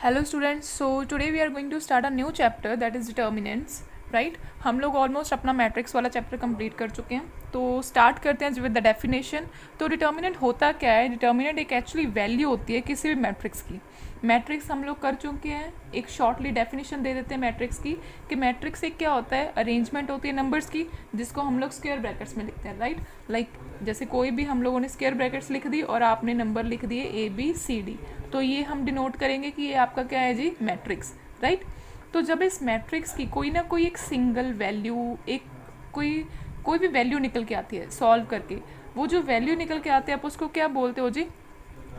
Hello students, so today we are going to start a new chapter that is determinants, right. हम लोग almost अपना matrix वाला chapter complete कर चुके हैं, तो स्टार्ट करते हैं विद द डेफिनेशन। तो डिटर्मिनेंट होता क्या है? डिटर्मिनेंट एक एक्चुअली वैल्यू होती है किसी भी मैट्रिक्स की। मैट्रिक्स हम लोग कर चुके हैं, एक शॉर्टली डेफिनेशन दे देते हैं मैट्रिक्स की कि मैट्रिक्स एक क्या होता है, अरेंजमेंट होती है नंबर्स की जिसको हम लोग स्क्वायर ब्रैकेट्स में लिखते हैं, राइट। लाइक जैसे कोई भी हम लोगों ने स्क्वायर ब्रैकेट्स लिख दी और आपने नंबर लिख दिए ABCD, तो ये हम डिनोट करेंगे कि ये आपका क्या है जी, मैट्रिक्स, राइट। तो जब इस मैट्रिक्स की कोई ना कोई एक सिंगल वैल्यू, एक कोई भी वैल्यू निकल के आती है सॉल्व करके, वो जो वैल्यू निकल के आती है आप उसको क्या बोलते हो जी,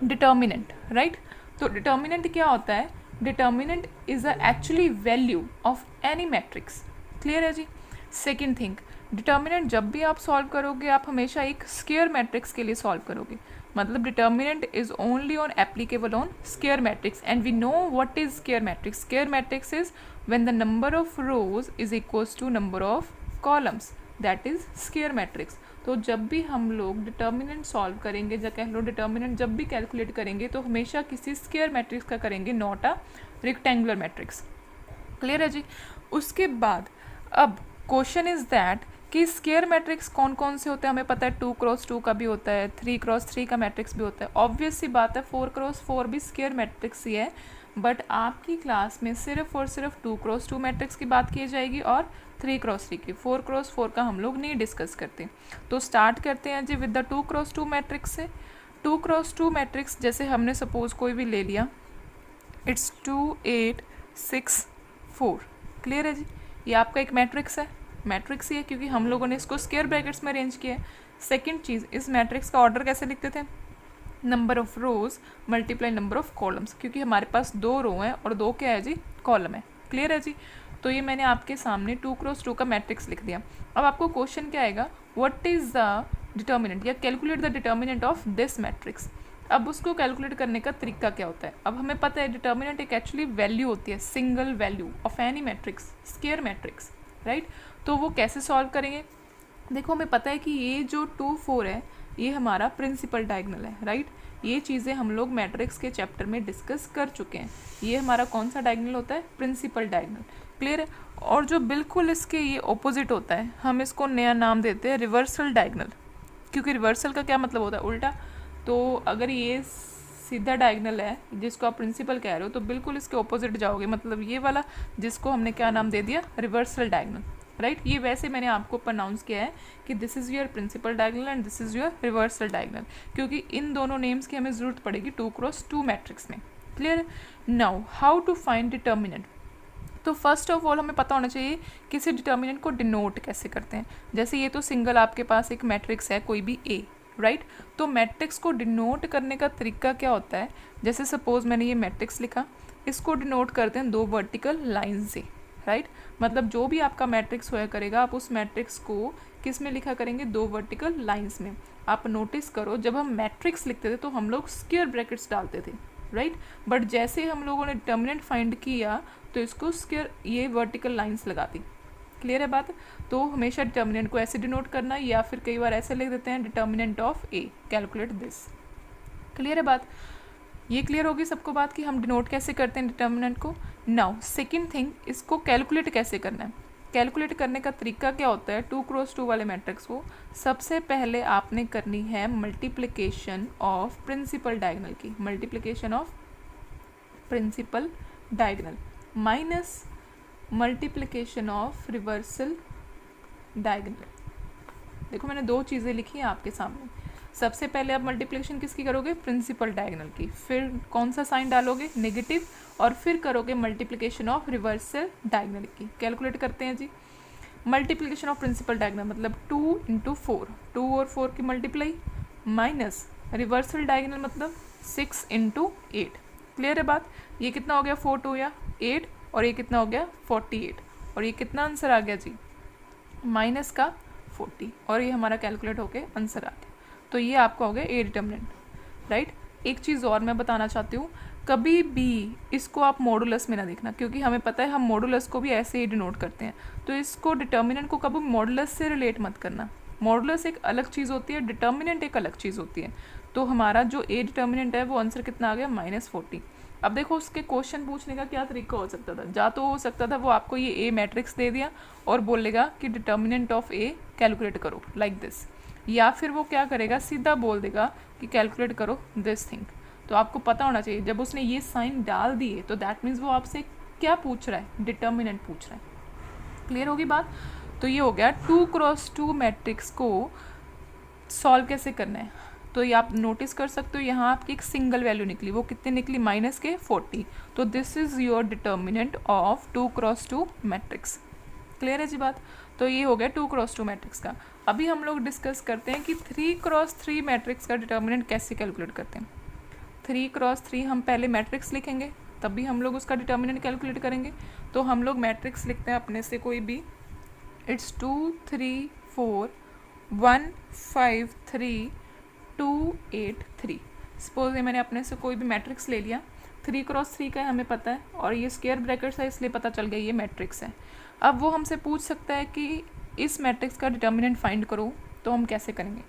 डिटर्मिनेंट, राइट। तो डिटर्मिनेंट क्या होता है? Determinant is a actually value of any matrix. Clear है जी। सेकेंड थिंग, डिटर्मिनेंट जब भी आप सॉल्व करोगे आप हमेशा एक स्क्वायर मैट्रिक्स के लिए सॉल्व करोगे। मतलब determinant is only on applicable on square matrix, and we know what is square matrix. Square matrix is when the number of rows is equals to number of columns, that is square matrix. तो जब भी हम लोग determinant solve करेंगे, या कह लो determinant जब भी कैलकुलेट करेंगे, तो हमेशा किसी स्क्वायर मैट्रिक्स का करेंगे, not a rectangular matrix. Clear है जी। उसके बाद अब क्वेश्चन इज दैट कि स्क्वायर मैट्रिक्स कौन कौन से होते हैं। हमें पता है 2x2 का भी होता है, 3x3 का मैट्रिक्स भी होता है। ऑब्वियस सी बात है 4x4 भी स्क्वायर मैट्रिक्स ही है, बट आपकी क्लास में सिर्फ और सिर्फ 2x2 मैट्रिक्स की बात की जाएगी और 3x3 की। 4x4 का हम लोग नहीं डिस्कस करते। तो स्टार्ट करते हैं जी विद द 2x2 मैट्रिक्स से। 2x2 मैट्रिक्स जैसे हमने सपोज कोई भी ले लिया, इट्स 2 8 6 4। क्लियर है जी। ये आपका एक मैट्रिक्स है, मैट्रिक्स ही है क्योंकि हम लोगों ने इसको स्क्वायर ब्रैकेट्स में अरेंज किया है। सेकंड चीज़, इस मैट्रिक्स का ऑर्डर कैसे लिखते थे? Number of rose multiply number of columns, क्योंकि हमारे पास 2 रो हैं और 2 क्या है जी, कॉलम है। क्लियर है जी। तो ये मैंने आपके सामने 2x2 का मैट्रिक्स लिख दिया। अब आपको क्वेश्चन क्या आएगा, व्हाट इज द डिटर्मिनेंट, या calculate the determinant of this matrix. अब उसको कैलकुलेट करने का तरीका क्या होता है? अब हमें पता है डिटर्मिनेंट एक एक्चुअली वैल्यू होती है, single value of any matrix, square matrix, right. तो वो कैसे सॉल्व करेंगे? देखो हमें पता है कि ये जो 2 4 है ये हमारा प्रिंसिपल डायगोनल है, राइट। ये चीज़ें हम लोग मैट्रिक्स के चैप्टर में डिस्कस कर चुके हैं। ये हमारा कौन सा डायगोनल होता है? Principal diagonal. क्लियर है। और जो बिल्कुल इसके ये ऑपोजिट होता है, हम इसको नया नाम देते हैं रिवर्सल डायगोनल, क्योंकि रिवर्सल का क्या मतलब होता है? उल्टा। तो अगर ये सीधा डायगोनल है जिसको आप प्रिंसिपल कह रहे हो, तो बिल्कुल इसके ऑपोजिट जाओगे, मतलब ये वाला जिसको हमने क्या नाम दे दिया, रिवर्सल डायगोनल, राइट। ये वैसे मैंने आपको प्रोनाउंस किया है कि this is your principal diagonal and this is your reversal diagonal, क्योंकि इन दोनों नेम्स की हमें ज़रूरत पड़ेगी 2x2 मैट्रिक्स में। Clear. Now how to find determinant. तो फर्स्ट ऑफ ऑल हमें पता होना चाहिए किसी डिटर्मिनेंट को डिनोट कैसे करते हैं। जैसे ये तो सिंगल आपके पास एक मैट्रिक्स है, कोई भी A, राइट। तो मैट्रिक्स को डिनोट करने का तरीका क्या होता है? जैसे सपोज मैंने ये मैट्रिक्स लिखा, इसको डिनोट करते हैं 2 वर्टिकल लाइन से, राइट। मतलब जो भी आपका मैट्रिक्स होया करेगा आप उस मैट्रिक्स को किस में लिखा करेंगे? 2 वर्टिकल लाइंस में। आप नोटिस करो जब हम मैट्रिक्स लिखते थे तो हम लोग स्क्वायर ब्रैकेट्स डालते थे, राइट। बट जैसे हम लोगों ने डिटर्मिनेंट फाइंड किया तो इसको स्क्वायर ये वर्टिकल लाइंस लगा दी। क्लियर है बात। तो हमेशा डिटर्मिनेंट को ऐसे डिनोट करना, या फिर कई बार ऐसे लिख देते हैं determinant of A, calculate this. Clear है बात। ये क्लियर होगी सबको बात कि हम डिनोट कैसे करते हैं डिटर्मिनेंट को। नाउ सेकंड थिंग, इसको कैलकुलेट कैसे करना है। कैलकुलेट करने का तरीका क्या होता है? 2x2 वाले मैट्रिक्स को सबसे पहले आपने करनी है मल्टीप्लिकेशन ऑफ प्रिंसिपल डायगोनल की, multiplication of principal diagonal minus multiplication of reversal diagonal. देखो मैंने 2 चीज़ें लिखी हैं आपके सामने। सबसे पहले आप मल्टीप्लिकेशन किसकी करोगे? प्रिंसिपल डायगोनल की। फिर कौन सा साइन डालोगे? नेगेटिव। और फिर करोगे मल्टीप्लिकेशन ऑफ रिवर्सल डायगोनल की। कैलकुलेट करते हैं जी। मल्टीप्लिकेशन ऑफ प्रिंसिपल डायगोनल मतलब 2 × 4, 2 और 4 की मल्टीप्लाई, माइनस रिवर्सल डायगोनल मतलब 6 × 8। क्लियर है बात। ये कितना हो गया? 4 2 या 8, और ये कितना हो गया? 48। और ये कितना आंसर आ गया जी? माइनस का 40। और ये हमारा कैलकुलेट होके आंसर आ गया। तो ये आपका हो गया A डिटर्मिनेंट, राइट। एक चीज़ और मैं बताना चाहती हूँ, कभी भी इसको आप मॉडुलस में ना देखना, क्योंकि हमें पता है हम मॉडुलस को भी ऐसे ही डिनोट करते हैं। तो इसको डिटर्मिनेंट को कभी मॉडुलस से रिलेट मत करना। मॉडुलस एक अलग चीज़ होती है, डिटर्मिनेंट एक अलग चीज़ होती है। तो हमारा जो A डिटर्मिनेंट है वो आंसर कितना आ गया? -40। अब देखो उसके क्वेश्चन पूछने का क्या तरीका हो सकता था, या तो हो सकता था वो आपको ये ए मैट्रिक्स दे दिया और बोलेगा कि डिटर्मिनेंट ऑफ ए कैलकुलेट करो लाइक दिस, या फिर वो क्या करेगा सीधा बोल देगा कि कैलकुलेट करो दिस थिंग। तो आपको पता होना चाहिए जब उसने ये साइन डाल दिए तो दैट मीन्स वो आपसे क्या पूछ रहा है, डिटर्मिनेंट पूछ रहा है। क्लियर होगी बात। तो ये हो गया 2x2 मैट्रिक्स को सॉल्व कैसे करना है। तो ये आप नोटिस कर सकते हो यहाँ आपकी एक सिंगल वैल्यू निकली, वो कितने निकली, -40। तो this is your determinant of 2x2 matrix. Clear है जी बात। तो ये हो गया 2x2 मैट्रिक्स का। अभी हम लोग डिस्कस करते हैं कि 3x3 मैट्रिक्स का डिटर्मिनेंट कैसे कैलकुलेट करते हैं। 3x3 हम पहले मैट्रिक्स लिखेंगे तब भी हम लोग उसका डिटर्मिनेंट कैलकुलेट करेंगे। तो हम लोग मैट्रिक्स लिखते हैं अपने से कोई भी, इट्स 2 3 4 1 5 3 2 8 3। सपोज ये मैंने अपने से कोई भी मैट्रिक्स ले लिया, 3x3 का हमें पता है और ये स्क्वायर ब्रैकेट्स है इसलिए पता चल गया ये मैट्रिक्स है। अब वो हमसे पूछ सकता है कि इस मैट्रिक्स का डिटर्मिनेंट फाइंड करो, तो हम कैसे करेंगे।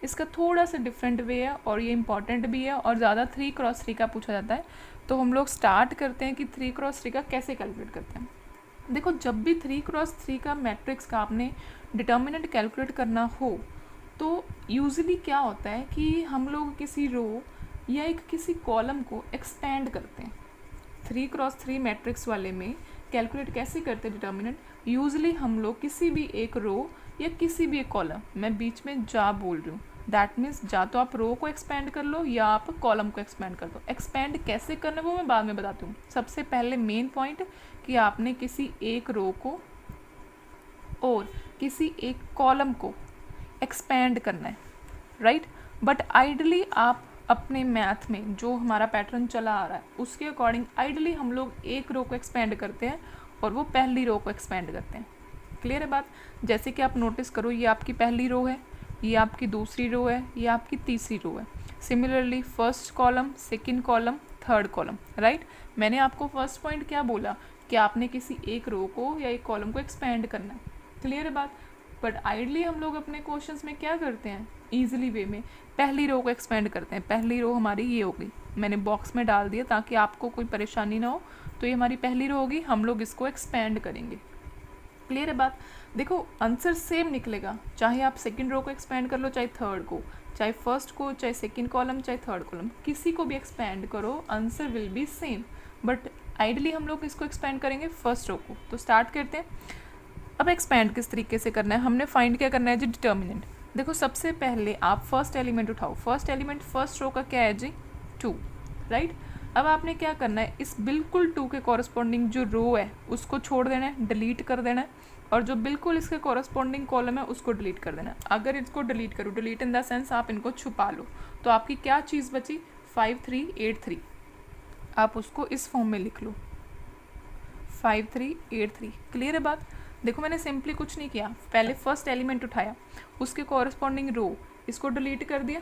इसका थोड़ा सा डिफरेंट वे है और ये इंपॉर्टेंट भी है और ज़्यादा 3x3 का पूछा जाता है। तो हम लोग स्टार्ट करते हैं कि 3x3 का कैसे कैलकुलेट करते हैं। देखो जब भी 3x3 का मैट्रिक्स का आपने डिटर्मिनेंट कैलकुलेट करना हो तो यूजुअली क्या होता है कि हम लोग किसी रो या एक किसी कॉलम को एक्सपेंड करते हैं। 3x3 मैट्रिक्स वाले में कैलकुलेट कैसे करते हैं डिटर्मिनेंट, यूजुअली हम लोग किसी भी एक रो या किसी भी एक कॉलम, मैं बीच में जा बोल रही हूँ, दैट मीन्स या तो आप रो को एक्सपेंड कर लो या आप कॉलम को एक्सपेंड कर दो। एक्सपेंड कैसे करना है वो मैं बाद में बताती हूँ। सबसे पहले मेन पॉइंट कि आपने किसी एक रो को और किसी एक कॉलम को एक्सपेंड करना है, राइट। बट आइडली आप अपने मैथ में जो हमारा पैटर्न चला आ रहा है उसके अकॉर्डिंग आइडली हम लोग एक रो को एक्सपेंड करते हैं और वो पहली रो को एक्सपेंड करते हैं। क्लियर है बात। जैसे कि आप नोटिस करो ये आपकी पहली रो है, ये आपकी दूसरी रो है, ये आपकी तीसरी रो है। Similarly first column, second column, third column, right. मैंने आपको फर्स्ट पॉइंट क्या बोला कि आपने किसी एक रो को या एक कॉलम को एक्सपेंड करना है। क्लियर है बात। बट आइडली हम लोग अपने क्वेश्चंस में क्या करते हैं, ईजिली वे में पहली रो को एक्सपेंड करते हैं। पहली रो हमारी ये होगी, मैंने बॉक्स में डाल दिया ताकि आपको कोई परेशानी ना हो। तो ये हमारी पहली रो होगी, हम लोग इसको एक्सपेंड करेंगे। क्लियर है बात। देखो आंसर सेम निकलेगा, चाहे आप सेकंड रो को एक्सपेंड कर लो, चाहे थर्ड को, चाहे फर्स्ट को, चाहे सेकंड कॉलम, चाहे थर्ड कॉलम, किसी को भी एक्सपेंड करो answer will be same. But ideally हम लोग इसको एक्सपेंड करेंगे फर्स्ट रो को। तो स्टार्ट करते हैं। अब एक्सपेंड किस तरीके से करना है, हमने फाइंड क्या करना है जी, डिटर्मिनेंट। देखो सबसे पहले आप फर्स्ट एलिमेंट उठाओ। फर्स्ट एलिमेंट फर्स्ट रो का क्या है जी, 2, राइट। अब आपने क्या करना है, इस बिल्कुल 2 के कॉरस्पॉन्डिंग जो रो है उसको छोड़ देना है, डिलीट कर देना है, और जो बिल्कुल इसके कॉरस्पॉन्डिंग कॉलम है उसको डिलीट कर देना है। अगर इसको डिलीट करो, डिलीट इन द सेंस आप इनको छुपा लो, तो आपकी क्या चीज़ बची, 5383। आप उसको इस फॉर्म में लिख लो, 5383। क्लियर है बात। देखो मैंने सिंपली कुछ नहीं किया, पहले फर्स्ट एलिमेंट उठाया, उसके कॉरस्पॉन्डिंग रो इसको डिलीट कर दिया,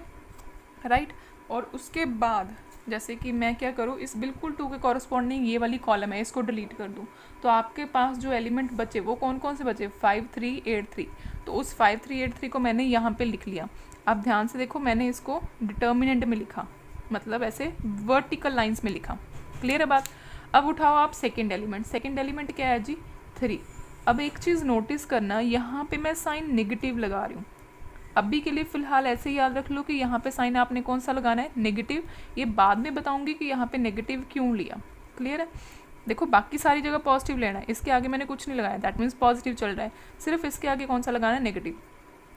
राइट। और उसके बाद जैसे कि मैं क्या करूँ, इस बिल्कुल 2 के कॉरस्पॉन्डिंग ये वाली कॉलम है इसको डिलीट कर दूँ, तो आपके पास जो एलिमेंट बचे वो कौन कौन से बचे, 5383। तो उस 5383 को मैंने यहाँ पे लिख लिया। अब ध्यान से देखो मैंने इसको डिटर्मिनेंट में लिखा, मतलब ऐसे वर्टिकल लाइंस में लिखा। क्लियर है बात। अब उठाओ आप सेकेंड एलिमेंट। सेकेंड एलिमेंट क्या है जी, 3। अब एक चीज़ नोटिस करना, यहाँ पे मैं साइन नेगेटिव लगा रही हूँ। अभी के लिए फ़िलहाल ऐसे याद रख लो कि यहाँ पे साइन आपने कौन सा लगाना है, नेगेटिव। ये बाद में बताऊंगी कि यहाँ पे नेगेटिव क्यों लिया। क्लियर है। देखो बाकी सारी जगह पॉजिटिव लेना है, इसके आगे मैंने कुछ नहीं लगाया, दैट मीन्स पॉजिटिव चल रहा है। सिर्फ इसके आगे कौन सा लगाना है, नेगेटिव।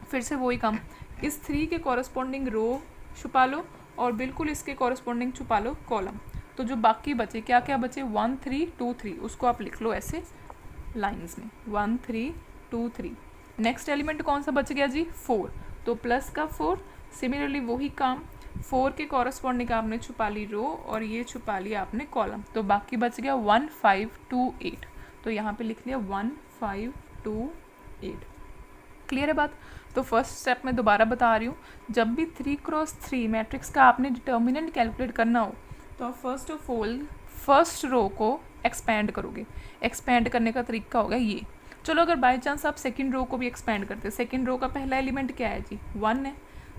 फिर से वही काम, इस 3 के कॉरस्पॉन्डिंग रो छुपा लो और बिल्कुल इसके कॉरस्पॉन्डिंग छुपा लो कॉलम। तो जो बाकी बचे, क्या क्या बचे, 1 3 2 3, उसको आप लिख लो ऐसे लाइन्स में, 1 3 2 3। नेक्स्ट एलिमेंट कौन सा बच गया जी, 4। तो प्लस का 4, सिमिलरली वही काम, 4 के कॉरस्पॉन्डिंग आपने छुपा ली रो और ये छुपा लिया आपने कॉलम, तो बाकी बच गया 1 5 2 8। तो यहाँ पे लिख लिया 1 5 2 8। क्लियर है बात। तो फर्स्ट स्टेप मैं दोबारा बता रही हूँ, जब भी 3x3 मैट्रिक्स का आपने डिटर्मिनेंट कैलकुलेट करना हो तो आप first of all first row को एक्सपेंड करोगे। एक्सपेंड करने का तरीका होगा ये। चलो अगर बाय चांस आप सेकंड रो को भी एक्सपेंड करते, सेकंड रो का पहला एलिमेंट क्या है जी, 1 है,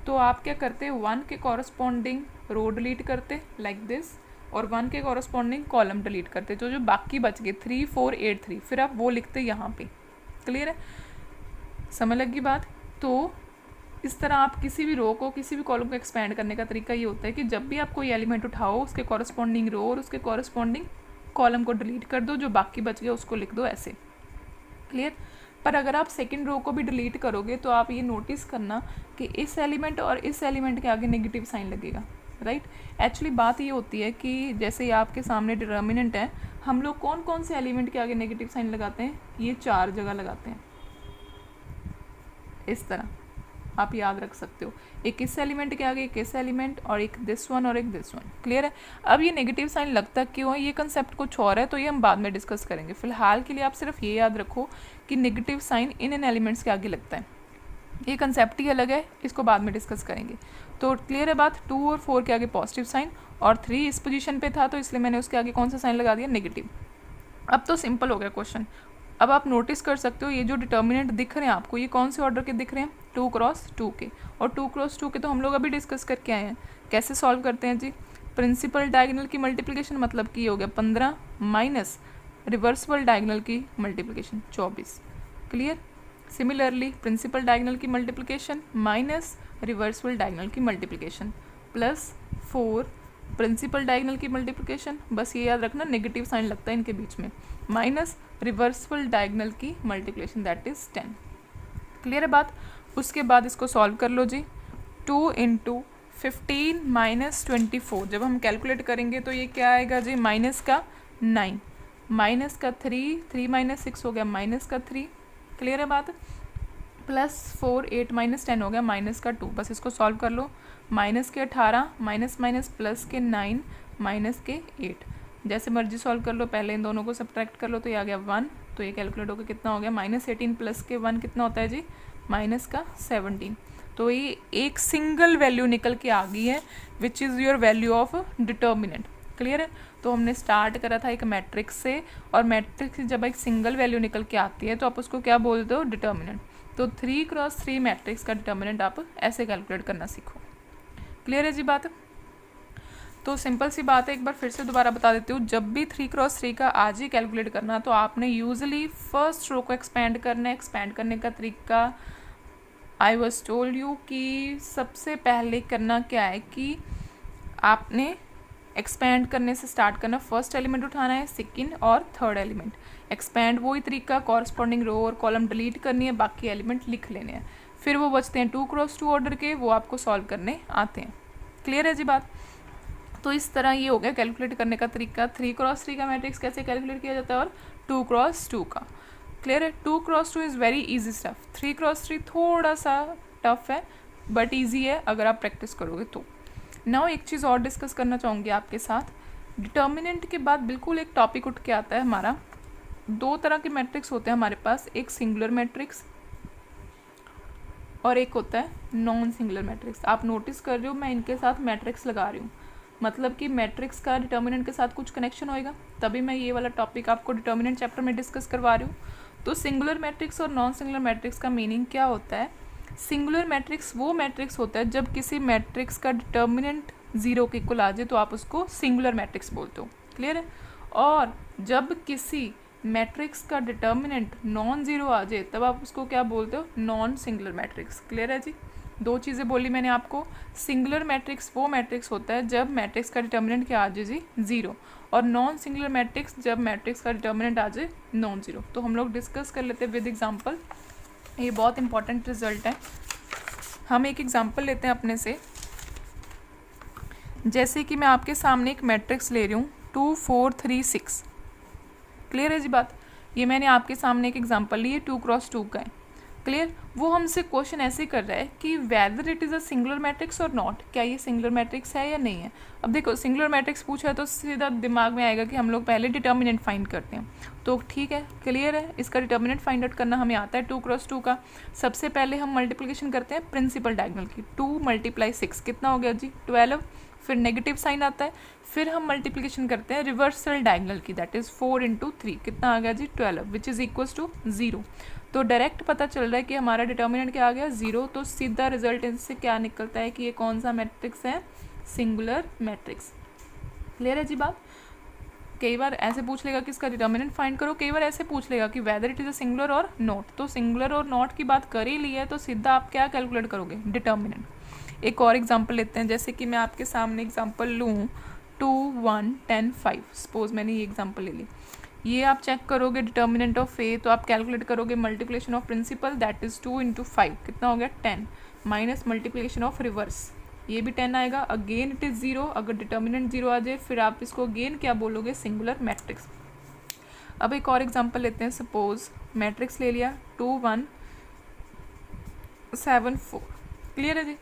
तो आप क्या करते, 1 के कॉरस्पॉन्डिंग रो डिलीट करते लाइक दिस, और 1 के कॉरस्पॉन्डिंग कॉलम डिलीट करते, तो जो बाकी बच गए 3 4 8 3, फिर आप वो लिखते यहाँ पे। क्लियर है, समझ लगी बात। तो इस तरह आप किसी भी रो को, किसी भी कॉलम को एक्सपेंड करने का तरीका ये होता है कि जब भी आप कोई एलिमेंट उठाओ उसके कॉरस्पॉन्डिंग रो और उसके कॉरस्पॉन्डिंग कॉलम को डिलीट कर दो, जो बाकी बच गया उसको लिख दो ऐसे। क्लियर। पर अगर आप सेकंड रो को भी डिलीट करोगे तो आप ये नोटिस करना कि इस एलिमेंट और इस एलिमेंट के आगे नेगेटिव साइन लगेगा, राइट। एक्चुअली बात ये होती है कि जैसे ये आपके सामने डिटर्मिनेंट है, हम लोग कौन कौन से एलिमेंट के आगे नेगेटिव साइन लगाते हैं, ये 4 जगह लगाते हैं। इस तरह आप याद रख सकते हो, एक इस एलिमेंट के आगे, एक इस एलिमेंट, और एक दिस वन और एक दिस वन। क्लियर है। अब ये नेगेटिव साइन लगता क्यों है, ये कंसेप्ट कुछ और है, तो ये हम बाद में डिस्कस करेंगे। फिलहाल के लिए आप सिर्फ ये याद रखो कि नेगेटिव साइन इन एलिमेंट्स के आगे लगता है, ये कंसेप्ट ही अलग है, इसको बाद में डिस्कस करेंगे। तो क्लियर है बात। 2 और 4 के आगे पॉजिटिव साइन, और 3 इस पोजीशन पे था तो इसलिए मैंने उसके आगे कौन सा साइन लगा दिया, नेगेटिव। अब तो सिंपल हो गया क्वेश्चन। अब आप नोटिस कर सकते हो ये जो डिटर्मिनेंट दिख रहे हैं आपको, ये कौन से ऑर्डर के दिख रहे हैं, 2 क्रॉस 2 के। और 2 क्रॉस 2 के तो हम लोग अभी डिस्कस करके आए हैं। कैसे सॉल्व करते हैं जी, प्रिंसिपल डायगोनल की मल्टीप्लिकेशन, मतलब कि हो गया 15 माइनस रिवर्सिबल डायगोनल की multiplication 24। Clear. Similarly principal diagonal की मल्टीप्लिकेशन माइनस रिवर्सिबल डायगोनल की मल्टीप्लिकेशन प्लस 4 प्रिंसिपल डायगोनल की मल्टीप्लिकेशन, बस ये याद रखना नेगेटिव साइन लगता है इनके बीच में, माइनस रिवर्सिबल डायगोनल की मल्टीप्लिकेशन दैट इज 10। क्लियर है बात। उसके बाद इसको सॉल्व कर लो जी। 2 इंटू 15 माइनस 24, जब हम कैलकुलेट करेंगे तो ये क्या आएगा जी, माइनस का 9, माइनस का 3, 3 माइनस 6 हो गया माइनस का 3। क्लियर है बात। प्लस 4, 8 माइनस 10 हो गया माइनस का 2, बस इसको सॉल्व कर लो। माइनस के 18 माइनस माइनस प्लस के 9 माइनस के 8, जैसे मर्जी सॉल्व कर लो। पहले इन दोनों को सब्ट्रैक्ट कर लो तो ये आ गया 1, तो ये कैलकुलेट होकर कितना हो गया, माइनस 18 प्लस के 1 कितना होता है जी, माइनस का 17। तो ये एक सिंगल वैल्यू निकल के आ गई है which is your value of determinant. Clear है। तो हमने स्टार्ट करा था एक मैट्रिक्स से, और मैट्रिक्स से जब एक सिंगल वैल्यू निकल के आती है तो आप उसको क्या बोलते हो, डिटर्मिनेंट। तो 3 क्रॉस 3 मैट्रिक्स का डिटर्मिनेंट आप ऐसे कैलकुलेट करना सीखो। क्लियर है जी बात। तो सिंपल सी बात है, एक बार फिर से दोबारा बता देती हूँ, जब भी 3 क्रॉस 3 का आज ही कैलकुलेट करना तो आपने यूजुअली फर्स्ट रो को एक्सपेंड करना है। एक्सपेंड करने का तरीका आई वाज टोल्ड यू कि सबसे पहले करना क्या है कि आपने एक्सपेंड करने से स्टार्ट करना, फर्स्ट एलिमेंट उठाना है, सेकंड और थर्ड एलिमेंट एक्सपेंड, वही तरीका, कॉरस्पॉन्डिंग रो और कॉलम डिलीट करनी है, बाकी एलिमेंट लिख लेने हैं। फिर वो बचते हैं 2 क्रॉस 2 ऑर्डर के, वो आपको सॉल्व करने आते हैं। क्लियर है जी बात। तो इस तरह ये हो गया कैलकुलेट करने का तरीका। 3 क्रॉस 3 का मैट्रिक्स कैसे कैलकुलेट किया जाता है और 2 क्रॉस 2 का। क्लियर है। 2 cross 2 is very easy stuff, 3 cross 3 थोड़ा सा टफ है बट ईजी है अगर आप प्रैक्टिस करोगे तो। नाउ एक चीज़ और डिस्कस करना चाहूँगी आपके साथ। डिटर्मिनेंट के बाद बिल्कुल एक टॉपिक उठ के आता है हमारा। 2 तरह के मैट्रिक्स होते हैं हमारे पास, एक सिंगुलर मैट्रिक्स और एक होता है नॉन सिंगुलर मैट्रिक्स। आप नोटिस कर रहे हो मैं इनके साथ मैट्रिक्स लगा रही हूँ, मतलब कि मैट्रिक्स का डिटर्मिनेंट के साथ कुछ कनेक्शन होएगा, तभी मैं ये वाला टॉपिक आपको डिटर्मिनेंट चैप्टर में डिस्कस करवा रही हूँ। तो सिंगुलर मैट्रिक्स और नॉन सिंगुलर मैट्रिक्स का मीनिंग क्या होता है। सिंगुलर मैट्रिक्स वो मैट्रिक्स होता है जब किसी मैट्रिक्स का डिटर्मिनेंट 0 के इक्वल आ जाए तो आप उसको सिंगुलर मैट्रिक्स बोलते हो। क्लियर है। और जब किसी मैट्रिक्स का डिटर्मिनेंट नॉन ज़ीरो आ जाए तब आप उसको क्या बोलते हो, नॉन सिंगुलर मैट्रिक्स। क्लियर है जी। 2 चीज़ें बोली मैंने आपको। सिंगुलर मैट्रिक्स वो मैट्रिक्स होता है जब मैट्रिक्स का डिटर्मिनेंट क्या आ जाए जी, 0, और नॉन सिंगुलर मैट्रिक्स जब मैट्रिक्स का डिटर्मिनेंट आ जाए नॉन ज़ीरो। तो हम लोग डिस्कस कर लेते हैं विद एग्जांपल, ये बहुत इंपॉर्टेंट रिजल्ट है। हम एक एग्जांपल लेते हैं अपने से, जैसे कि मैं आपके सामने एक मैट्रिक्स ले रही हूँ 2 4 3 6। क्लियर है जी बात। ये मैंने आपके सामने एक एग्जांपल ली है 2 क्रॉस 2 का है। क्लियर। वो हमसे क्वेश्चन ऐसे कर रहा है कि whether it is a singular matrix और नॉट, क्या ये सिंगुलर मैट्रिक्स है या नहीं है। अब देखो सिंगुलर मैट्रिक्स पूछा है तो सीधा दिमाग में आएगा कि हम लोग पहले डिटर्मिनेंट फाइंड करते हैं, तो ठीक है क्लियर है। इसका डिटर्मिनेंट फाइंड आउट करना हमें आता है 2 क्रॉस 2 का। सबसे पहले हम मल्टीप्लिकेशन करते हैं प्रिंसिपल डायगोनल की। 2 × 6 कितना हो गया जी, 12। फिर नेगेटिव साइन आता है, फिर हम मल्टीप्लिकेशन करते हैं रिवर्सल डायगोनल की, दैट इज़ 4 × 3 कितना आ गया जी, 12, विच इज़ इक्वल्स टू 0। तो डायरेक्ट पता चल रहा है कि हमारा डिटर्मिनेंट क्या आ गया, 0। तो सीधा रिजल्ट इससे क्या निकलता है कि ये कौन सा मैट्रिक्स है, सिंगुलर मैट्रिक्स। क्लियर है जी बात। कई बार ऐसे पूछ लेगा कि इसका डिटर्मिनेंट फाइंड करो, कई बार ऐसे पूछ लेगा कि whether it is a singular और नॉट। तो सिंगुलर और नॉट की बात कर ही ली है तो सीधा आप क्या कैलकुलेट करोगे, डिटर्मिनेंट। एक और एग्जांपल लेते हैं, जैसे कि मैं आपके सामने एग्जांपल लूँ 2 1 10 5, सपोज मैंने ये एग्जांपल ले ली। ये आप चेक करोगे डिटर्मिनेंट ऑफ ए, तो आप कैलकुलेट करोगे multiplication of principal, that is 2 × 5, कितना हो गया 10, माइनस मल्टीप्लिकेशन ऑफ रिवर्स, ये भी 10 आएगा। अगेन इट इज़ 0, अगर डिटर्मिनेंट 0 आ जाए फिर आप इसको अगेन क्या बोलोगे, सिंगुलर मैट्रिक्स। अब एक और एग्जांपल लेते हैं, सपोज मैट्रिक्स ले लिया 2 1 7 4, क्लियर है जी।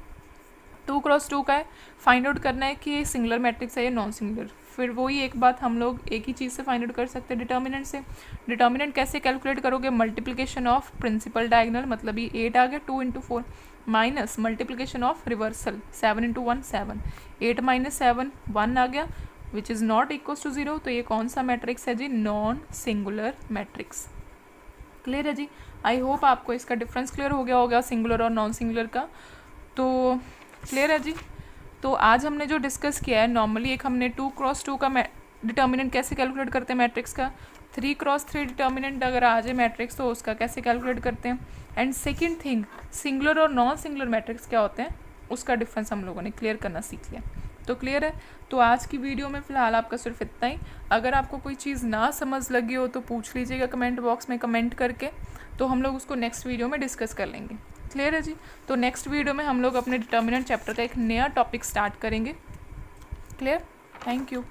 2 × 2 का है, फाइंड आउट करना है कि ये सिंगुलर मैट्रिक्स है या नॉन सिंगुलर। फिर वही एक बात हम लोग एक ही चीज़ से फाइंड आउट कर सकते हैं, डिटर्मिनेंट से। डिटर्मिनेंट कैसे कैलकुलेट करोगे, मल्टीप्लिकेशन ऑफ प्रिंसिपल डायगोनल, मतलब ये 8 आ गया 2 × 4, माइनस मल्टीप्लिकेशन ऑफ रिवर्सल 7 × 1 7, 8 - 7 1 आ गया, which is not equal to 0। तो ये कौन सा मैट्रिक्स है जी, नॉन सिंगुलर मैट्रिक्स। क्लियर है जी। आई होप आपको इसका डिफरेंस क्लियर हो गया होगा सिंगुलर और नॉन सिंगुलर का। तो क्लियर है जी। तो आज हमने जो डिस्कस किया है, नॉर्मली एक हमने 2 × 2 का डिटर्मिनेंट कैसे कैलकुलेट करते हैं मैट्रिक्स का, 3 × 3 डिटर्मिनेंट अगर आ जाए मैट्रिक्स तो उसका कैसे कैलकुलेट करते हैं, एंड सेकंड थिंग सिंगुलर और नॉन सिंगुलर मैट्रिक्स क्या होते हैं उसका डिफरेंस हम लोगों ने क्लियर करना सीख लिया। तो क्लियर है। तो आज की वीडियो में फ़िलहाल आपका सिर्फ इतना ही। अगर आपको कोई चीज़ ना समझ लगी हो तो पूछ लीजिएगा कमेंट बॉक्स में कमेंट करके, तो हम लोग उसको नेक्स्ट वीडियो में डिस्कस कर लेंगे। क्लियर है जी। तो नेक्स्ट वीडियो में हम लोग अपने डिटर्मिनेंट चैप्टर का एक नया टॉपिक स्टार्ट करेंगे। Clear, thank you.